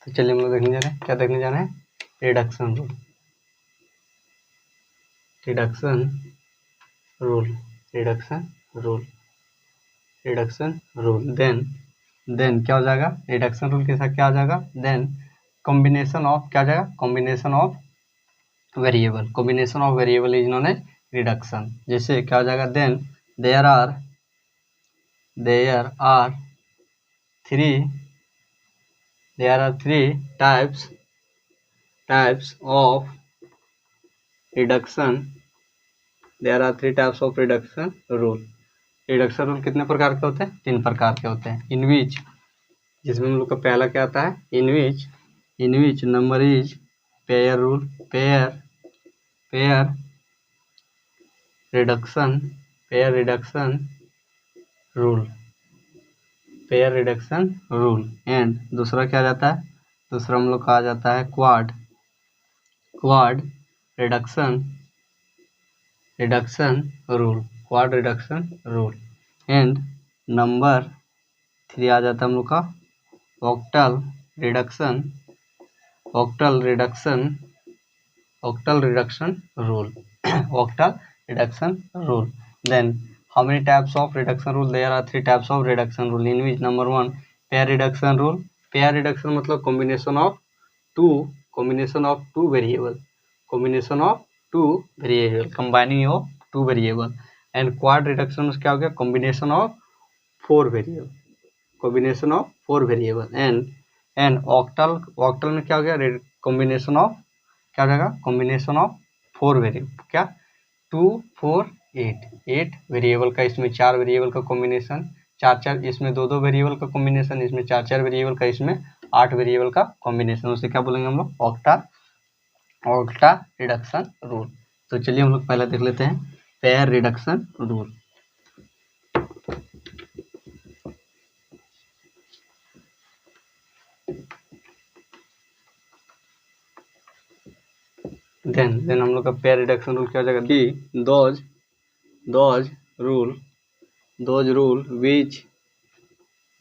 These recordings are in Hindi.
तो चलिए हम लोग देखने जा रहे हैं, क्या देखने जा रहे हैं, reduction rule. Reduction rule, reduction rule, reduction rule. Then क्या हो जाएगा, रिडक्शन रूल के साथ क्या हो जाएगा, देन कॉम्बिनेशन ऑफ, क्या हो जाएगा, combination of variable, combination of variable is known as reduction. जैसे क्या हो जाएगा, then there are three types of reduction, there are three types of reduction rule। Reduction rule कितने प्रकार के होते हैं, 3 प्रकार के होते हैं। इन विच, जिसमें हम लोग का पहला क्या आता है, in which number is pair rule, pair reduction rule, pair reduction rule. And दूसरा क्या जाता है, दूसरा हम लोग का आ जाता है quad reduction rule, quad reduction rule. And number 3 आ जाता है हम लोग का octal reduction rule, octal reduction rule. Then how many types of reduction rule, there are 3 types of reduction rule in which number 1 pair reduction rule। pair reduction मतलब combination of two variable, combining of two variable। and quad reduction क्या हो गया, combination of 4 variable, and octal में क्या हो गया, combination of, क्या हो जाएगा, combination of 4 variable, क्या 2 4 8 वेरिएबल का, इसमें 4 वेरिएबल का कॉम्बिनेशन, 4 इसमें 2 वेरिएबल का कॉम्बिनेशन, इसमें 4 वेरिएबल का, इसमें 8 वेरिएबल का कॉम्बिनेशन। उसे क्या बोलेंगे हम लोग, ऑक्टा रिडक्शन रूल। तो चलिए हम लोग पहले देख लेते हैं पेयर रिडक्शन रूल। देन हम लोग का पेयर रिडक्शन रूल क्या हो जाएगा, दी those rule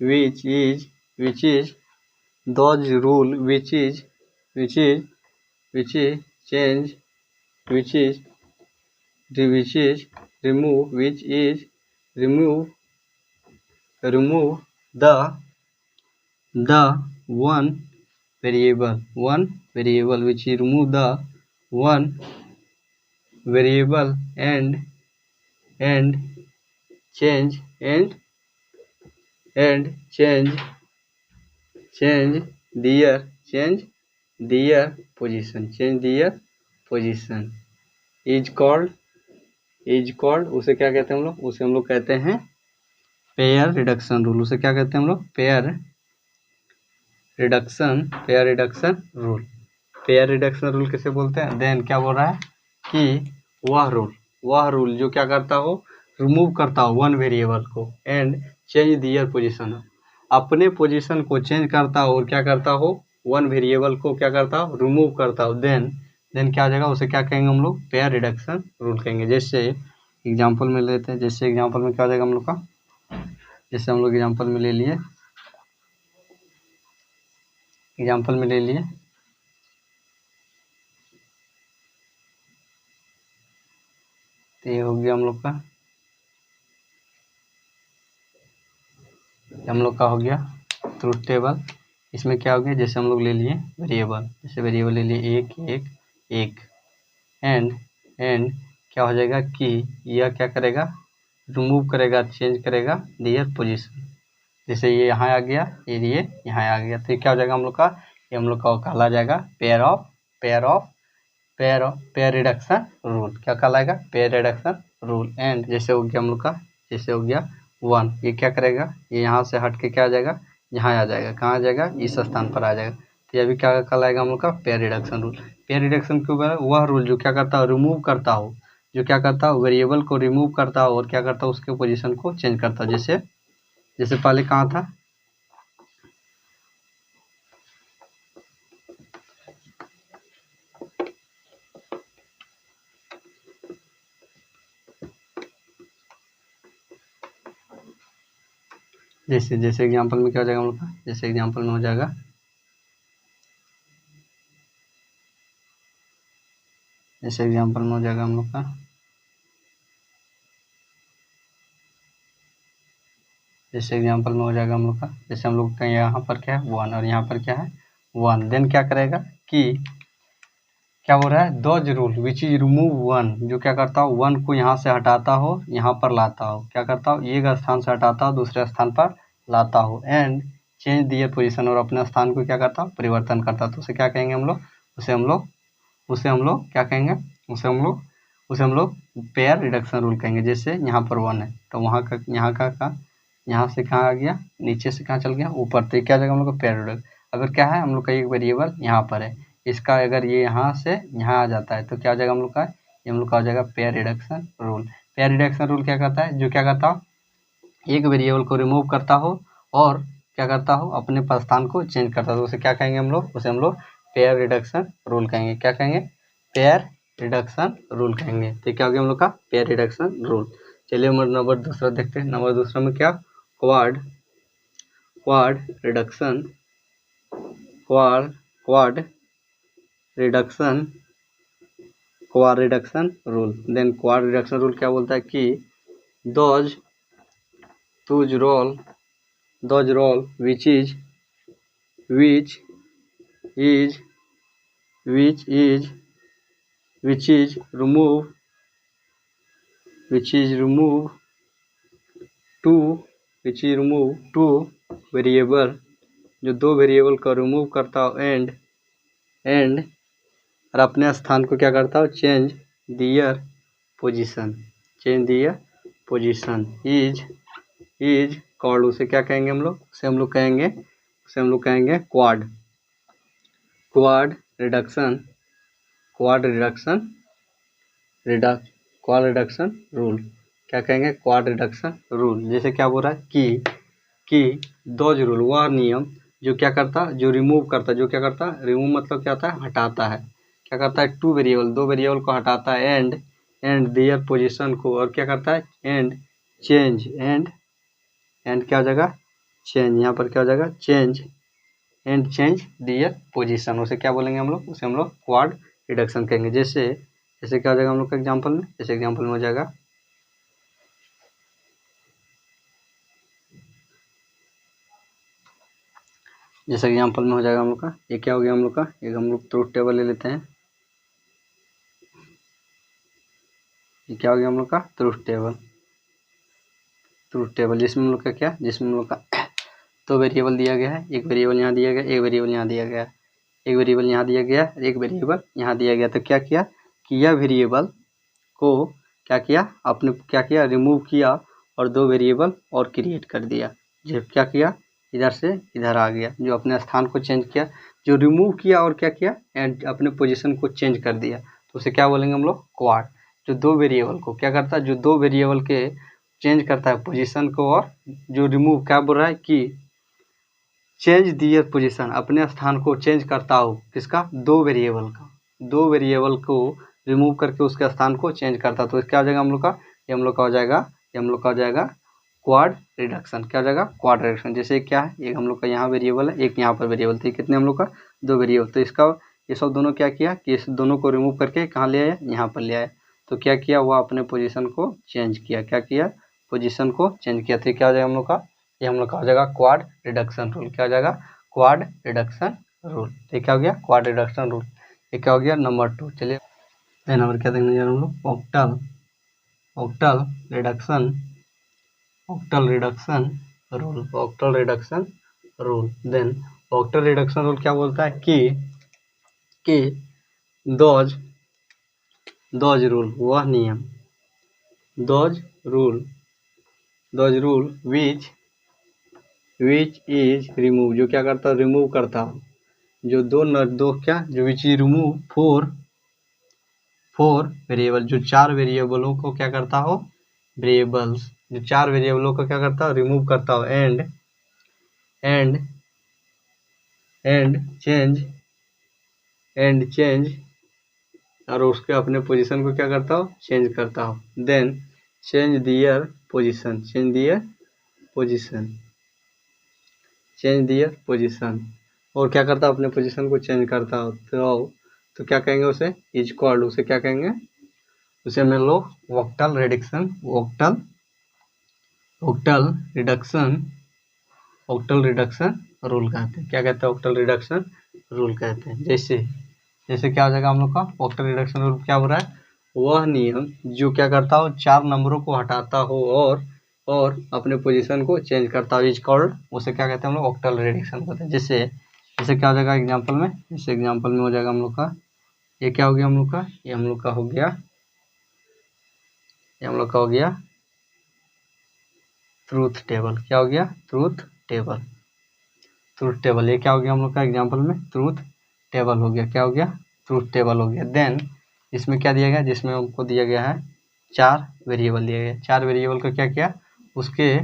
which is those rule which is change, which is remove the one variable, which is remove the one variable and change their position is called, उसे क्या कहते हैं हम लोग, उसे हम लोग कहते हैं पेयर रिडक्शन रूल। उसे क्या कहते हैं हम लोग, pair reduction rule. Pair reduction rule किसे बोलते हैं, देन क्या बोल रहा है कि वह रूल जो क्या करता हो, रिमूव करता हो वन वेरिएबल को, एंड चेंज दियर पोजीशन, अपने पोजीशन को चेंज करता हो, और क्या करता हो, वन वेरिएबल को क्या करता हो, रिमूव करता हो। देन क्या हो जाएगा, उसे क्या कहेंगे हम लोग, पेयर रिडक्शन रूल कहेंगे। जैसे एग्जांपल में लेते हैं, जैसे एग्जांपल में क्या हो जाएगा हम लोग का, जैसे हम लोग एग्जांपल में ले लिए, तो ये हो गया हम लोग का हो गया ट्रूथ टेबल। इसमें क्या हो गया, जैसे हम लोग ले लिए वेरिएबल, जैसे वेरिएबल ले लिए एक एंड क्या हो जाएगा कि यह क्या करेगा, रिमूव करेगा, चेंज करेगा दियर पोजीशन। जैसे ये यहाँ आ गया, ये यहाँ आ गया, तो ये क्या हो जाएगा हम लोग का, ये हम लोग का कहला जाएगा पेयर रिडक्शन रूल। क्या कहलाएगा, पेयर रिडक्शन रूल। एंड जैसे हो गया हम लोग का, जैसे हो गया 1, ये क्या करेगा, ये यहाँ से हट के क्या आ जाएगा, यहाँ आ जाएगा, कहाँ आ जाएगा, इस स्थान पर आ जाएगा। तो ये भी क्या कहलाएगा हम लोग का, pair reduction rule. Pair reduction क्यों है, वह रूल जो क्या करता हो, रिमूव करता हो, जो क्या करता हो, वेरिएबल को रिमूव करता हो, और क्या करता हो, उसके पोजीशन को चेंज करता हो। जैसे पहले कहाँ था, जैसे एग्जांपल में क्या हो जाएगा हम लोग का, जैसे एग्जांपल में हो जाएगा जैसे एग्जांपल में हो जाएगा हम लोग का, जैसे एग्जांपल में हो जाएगा हम लोग का, जैसे हम लोग का यहाँ पर क्या है 1 और यहाँ पर क्या है 1। देन क्या करेगा कि क्या हो रहा है, those rule which is remove 1, जो क्या करता हो 1 को यहाँ से हटाता हो यहाँ पर लाता हो, क्या करता हो एक स्थान से हटाता हो दूसरे स्थान पर लाता हो, एंड चेंज दियर पोजीशन, और अपने स्थान को क्या करता हो परिवर्तन करता हो। तो उसे क्या कहेंगे हम लोग, उसे हम लोग क्या कहेंगे, उसे हम लोग पेयर रिडक्शन रूल कहेंगे। जैसे यहाँ पर 1 है तो वहाँ का यहाँ से कहाँ आ गया, नीचे से कहाँ चल गया ऊपर, तो क्या जाएगा हम लोग का पेयर रिडक्शन। अगर क्या है हम लोग का एक वेरिएबल यहाँ पर है, इसका अगर ये यहाँ से यहाँ आ जाता है तो क्या हो जाएगा हम लोग का, ये हम लोग का हो जाएगा pair reduction rule. Pair reduction rule क्या करता है, जो क्या करता हो एक वेरिएबल को रिमूव करता हो और क्या करता हो अपने स्थान को चेंज करता हो, तो उसे क्या कहेंगे हम लोग, उसे हम लोग पेयर रिडक्शन रूल कहेंगे। क्या कहेंगे, पेयर रिडक्शन रूल कहेंगे। तो क्या हो गया हम लोग का पेयर रिडक्शन रूल। चलिए नंबर दूसरा देखते हैं। नंबर दूसरा में क्या, quad reduction rule. Then quad reduction rule क्या बोलता है कि those role which is remove two variable, जो दो वेरिएबल को रिमूव करता हो एंड और अपने स्थान को क्या करता हो change their position is called, उसे क्या कहेंगे हम लोग, उसे हम लोग कहेंगे क्वाड रिडक्शन रूल। क्या कहेंगे, क्वाड रिडक्शन रूल। जैसे क्या बोल रहा है कि दोज रूल वह नियम जो क्या करता, जो रिमूव करता, जो क्या करता रिमूव मतलब क्या होता है हटाता है, क्या करता है दो वेरिएबल को हटाता है एंड दियर पोजीशन को, और क्या करता है एंड चेंज एंड क्या हो जाएगा चेंज, यहाँ पर क्या हो जाएगा चेंज दियर पोजीशन, उसे क्या बोलेंगे हम लोग, उसे हम लोग क्वाड रिडक्शन कहेंगे। जैसे क्या हो जाएगा हम लोग का एग्जांपल में, जैसे एग्जांपल में हो जाएगा जैसे एग्जांपल में हो जाएगा हम लोग का, ये क्या हो गया हम लोग का, एक हम लोग ट्रूथ टेबल ले लेते हैं। ये क्या हो गया हम लोग का ट्रूथ टेबल जिसमें हम लोग का क्या, जिसमें हम लोग का दो वेरिएबल दिया गया है, एक वेरिएबल यहाँ दिया गया, एक वेरिएबल यहाँ दिया गया, एक वेरिएबल यहाँ दिया गया, एक वेरिएबल यहाँ दिया गया। तो क्या किया कि यह वेरिएबल को क्या किया, आपने क्या किया रिमूव किया और दो वेरिएबल और क्रिएट कर दिया। जो क्या किया इधर से इधर आ गया, जो अपने स्थान को चेंज किया, जो रिमूव किया और क्या किया एंड अपने पोजीशन को चेंज कर दिया, तो उसे क्या बोलेंगे हम लोग क्वाड। जो दो वेरिएबल को क्या करता है, जो दो वेरिएबल के चेंज करता है पोजीशन को, और जो रिमूव क्या बोल रहा है कि चेंज दियर पोजीशन, अपने स्थान को चेंज करता हो किसका, दो वेरिएबल को रिमूव करके उसके स्थान को चेंज करता। तो क्या हो जाएगा हम लोग का, ये हम लोग का हो जाएगा क्वाड रिडक्शन। क्या हो जाएगा क्वाड रिडक्शन। जैसे क्या है, एक हम लोग का यहाँ वेरिएबल है, एक यहाँ पर वेरिएबल, तो कितने हम लोग का दो वेरिएबल, तो इसका ये सब दोनों क्या किया कि इस दोनों को रिमूव करके कहाँ ले आया, यहाँ पर ले आया। तो क्या किया वह अपने पोजीशन को चेंज किया, क्या किया पोजीशन को चेंज किया। तो क्या हो जाएगा हम लोग का, ये हम लोग का हो जाएगा क्वाड रिडक्शन रूल। क्या हो जाएगा क्वाड रिडक्शन रूल। तो क्या हो गया क्वाड रिडक्शन रूल। ये क्या हो गया नंबर 2। चलिए नंबर क्या देखने जा रहे हैं हम लोग, octal reduction rule. Then octal reduction rule क्या बोलता है कि दोज रूल वह नियम, those rule which is remove, जो क्या करता है रिमूव करता हो, जो दो क्या जो विच इज रिमूव फोर वेरिएबल, जो चार वेरिएबलों को क्या करता हो, वेरिएबल्स जो चार वेरिएबलों को क्या करता हो रिमूव करता हो एंड चेंज और उसके अपने पोजीशन को क्या करता हो चेंज करता हो। देन चेंज दियर पोजीशन और क्या करता हो अपने पोजीशन को चेंज करता हो। तो क्या कहेंगे उसे, इज कॉल्ड, उसे क्या कहेंगे, उसे हम लोग वोक्टल रिडक्शन, वोक्टल रिडक्शन रूल कहते हैं। क्या कहते हैं, वोक्टल रिडक्शन रूल कहते हैं। जैसे क्या हो जाएगा हम लोग का वोक्टल रिडक्शन रूल, क्या हो रहा है, वह नियम जो क्या करता हो, 4 नंबरों को हटाता हो और अपने पोजीशन को चेंज करता हो, इज कॉल्ड, उसे क्या कहते हैं हम लोग वोक्टल रिडक्शन कहते हैं। जैसे क्या हो जाएगा एग्जाम्पल में, जैसे एग्जाम्पल में हो जाएगा हम लोग का, ये क्या हो गया हम लोग का, ये हम लोग का हो गया, ये हम लोग का हो गया ट्रूथ टेबल। क्या हो गया, ट्रूथ टेबल। ये क्या हो गया हम लोग का एग्जाम्पल में, ट्रूथ टेबल हो गया। क्या हो गया, ट्रूथ टेबल हो गया। देन इसमें क्या दिया गया, जिसमें हमको दिया गया है 4 वेरिएबल दिया गया। 4 वेरिएबल को क्या किया, उसके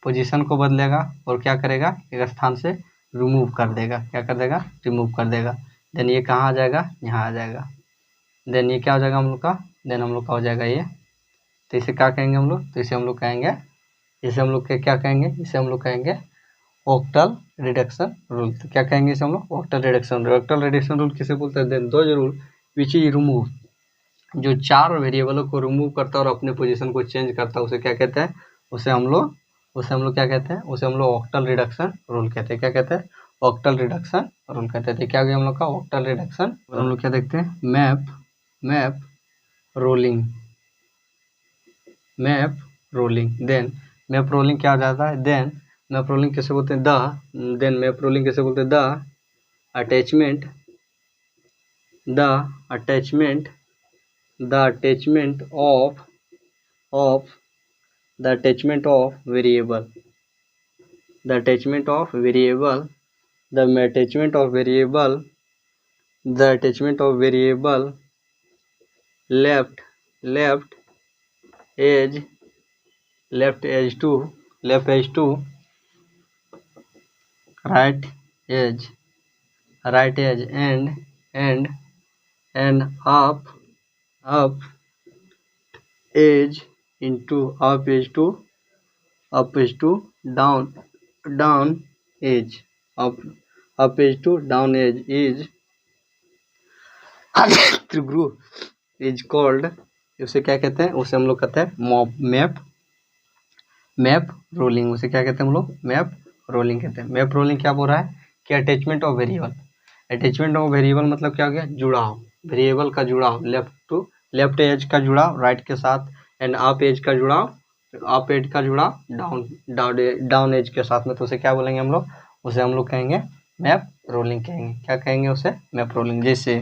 पोजीशन को बदलेगा और क्या करेगा, एक स्थान से रिमूव कर देगा। क्या कर देगा, रिमूव कर देगा। देन ये कहाँ आ जाएगा, यहाँ आ जाएगा। देन ये क्या हो जाएगा हम लोग का, देन हम लोग का हो जाएगा ये, तो इसे क्या कहेंगे हम लोग, तो इसे हम लोग कहेंगे, इसे हम लोग क्या कहेंगे, इसे हम लोग कहेंगे वोक्टल रिडक्शन रूल। तो क्या कहेंगे इसे हम लोग, वोक्टल रिडक्शन रूल किसे बोलते हैं, then those rule which is remove, जो 4 वेरिएबलों को रिमूव करता है और अपने पोजीशन को चेंज करता है, उसे क्या कहते हैं, उसे हम लोग क्या कहते हैं, उसे हम लोग वोक्टल रिडक्शन रूल कहते हैं। क्या कहते हैं, वोक्टल रिडक्शन रूल कहते हैं। क्या हो गया हम लोग का वोक्टल रिडक्शन। और हम लोग क्या देखते हैं, map rolling, then map rolling क्या हो जाता है, देन मैप रोलिंग कैसे बोलते हैं, मैप रोलिंग कैसे बोलते हैं, attachment of variable, left edge to right edge and up edge to down edge, up edge to down edge is through is called, उसे क्या कहते हैं, उसे हम लोग कहते हैं मैप रोलिंग। उसे क्या कहते हैं हम लोग, मैप रोलिंग कहते हैं। मैप रोलिंग क्या बोल रहा है कि अटैचमेंट ऑफ वेरिएबल मतलब क्या हो गया, जुड़ाव, वेरिएबल का जुड़ाव, लेफ्ट एज का जुड़ाव राइट के साथ, एंड अप एज का जुड़ाव डाउन एज के साथ में। तो उसे क्या बोलेंगे हम लोग, उसे हम लोग कहेंगे मैप रोलिंग कहेंगे। क्या कहेंगे उसे, मैप रोलिंग। जैसे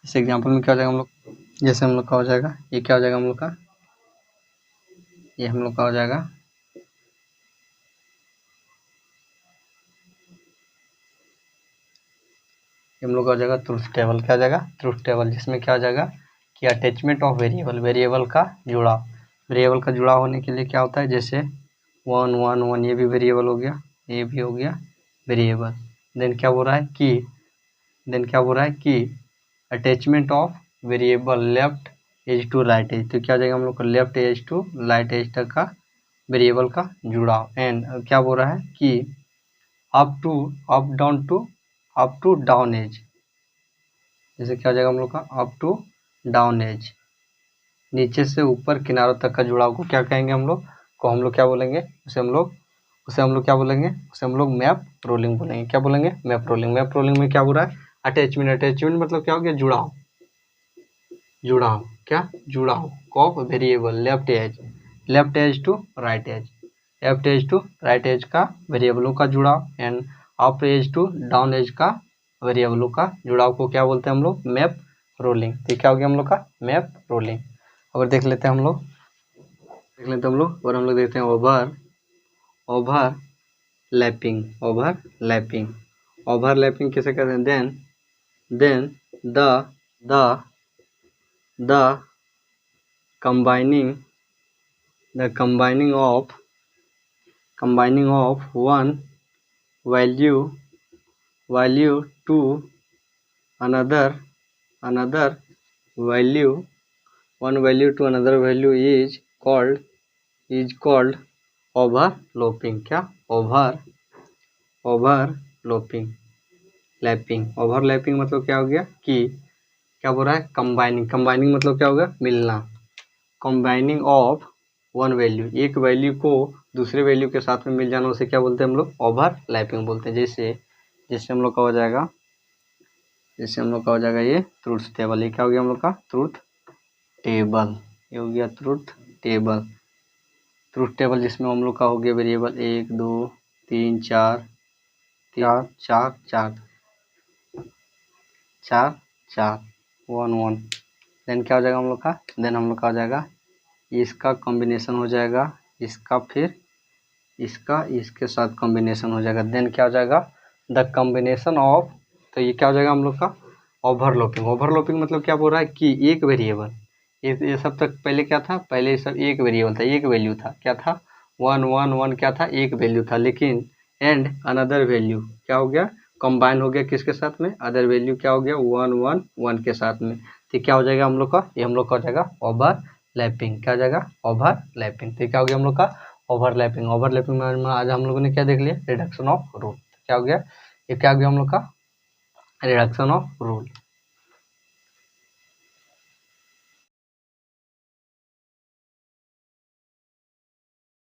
एग्जाम्पल में क्या हो जाएगा हम लोग, जैसे हम लोग का हो जाएगा, ये क्या हो जाएगा हम लोग का, ये हम लोग का हो जाएगा, हम लोग का हो जाएगा ट्रूथ टेबल। क्या हो जाएगा, ट्रूथ टेबल, जिसमें क्या हो जाएगा कि अटैचमेंट ऑफ वेरिएबल का जुड़ाव, वेरिएबल का जुड़ाव होने के लिए क्या होता है, जैसे 1 1 1 ये भी वेरिएबल हो गया, ये भी हो गया वेरिएबल। देन क्या बोल रहा है कि attachment of variable left edge to right edge. तो क्या हो जाएगा हम लोग का left edge to right edge तक का वेरिएबल का जुड़ाव। एंड क्या बोल रहा है कि अप टू डाउन एज, जैसे क्या हो जाएगा हम लोग का अप टू डाउन एज, नीचे से ऊपर किनारों तक का जुड़ाव को क्या कहेंगे हम लोग, क्या बोलेंगे, उसे हम लोग क्या बोलेंगे, उसे हम लोग मैप रोलिंग बोलेंगे। क्या बोलेंगे, मैप रोलिंग। मैप रोलिंग में क्या हो रहा है, अटैचमेंट मतलब क्या हो गया, जुड़ाव of variable left edge to right edge का वेरिएबलों का जुड़ाव, and up edge to down edge का वेरिएबलों का जुड़ाव को क्या बोलते हैं हम लोग, मैप रोलिंग। तो क्या हो गया हम लोग का मैप रोलिंग। और देख लेते हैं हम लोग और हम लोग देखते हैं ओवरलैपिंग कैसे कहते हैं, then the combining of one value to another value, to another value is called overlapping। क्या, ओवरलैपिंग मतलब क्या हो गया कि क्या बोल रहा है, कंबाइनिंग। कंबाइनिंग मतलब क्या होगा, मिलना। कंबाइनिंग ऑफ वन वैल्यू, एक वैल्यू को दूसरे वैल्यू के साथ में मिल जाना, उसे क्या बोलते हैं हम लोग, ओवरलैपिंग बोलते हैं। जैसे जैसे हम लोग का हो जाएगा, जैसे हम लोग का हो जाएगा ये ट्रूथ टेबल। ये क्या हो गया हम लोग का, ट्रूथ टेबल। ये हो गया ट्रूथ टेबल। ट्रूथ टेबल जिसमें हम लोग का हो गया वेरिएबल 1 2 3 4 4 4 4 4 4 1 1। देन क्या हो जाएगा हम लोग का, देन हम लोग का हो जाएगा इसका कॉम्बिनेशन हो जाएगा, इसका फिर इसका इसके साथ कॉम्बिनेशन हो जाएगा। देन क्या हो जाएगा, द कॉम्बिनेशन ऑफ, तो ये क्या हो जाएगा हम लोग का, ओवरलैपिंग। ओवरलैपिंग मतलब क्या बोल रहा है कि एक वेरिएबल, ये सब तक पहले क्या था, पहले ये सब एक वेरिएबल था, एक वैल्यू था, क्या था, 1 1 1 क्या था, एक वैल्यू था। लेकिन एंड अनदर वैल्यू क्या हो गया, कंबाइन हो गया किसके साथ में, अदर वैल्यू क्या हो गया, 1 1 1 के साथ में। तो क्या हो जाएगा हम लोग का, ये हम लोग का हो जाएगा ओवरलैपिंग। क्या हो जाएगा, ओवरलैपिंग। तो क्या हो गया हम लोग का, ओवरलैपिंग। ओवरलैपिंग में आज हम लोगों ने क्या देख लिया, रिडक्शन ऑफ रूल। क्या हो गया, ये क्या हो गया हम लोग का, रिडक्शन ऑफ रूल।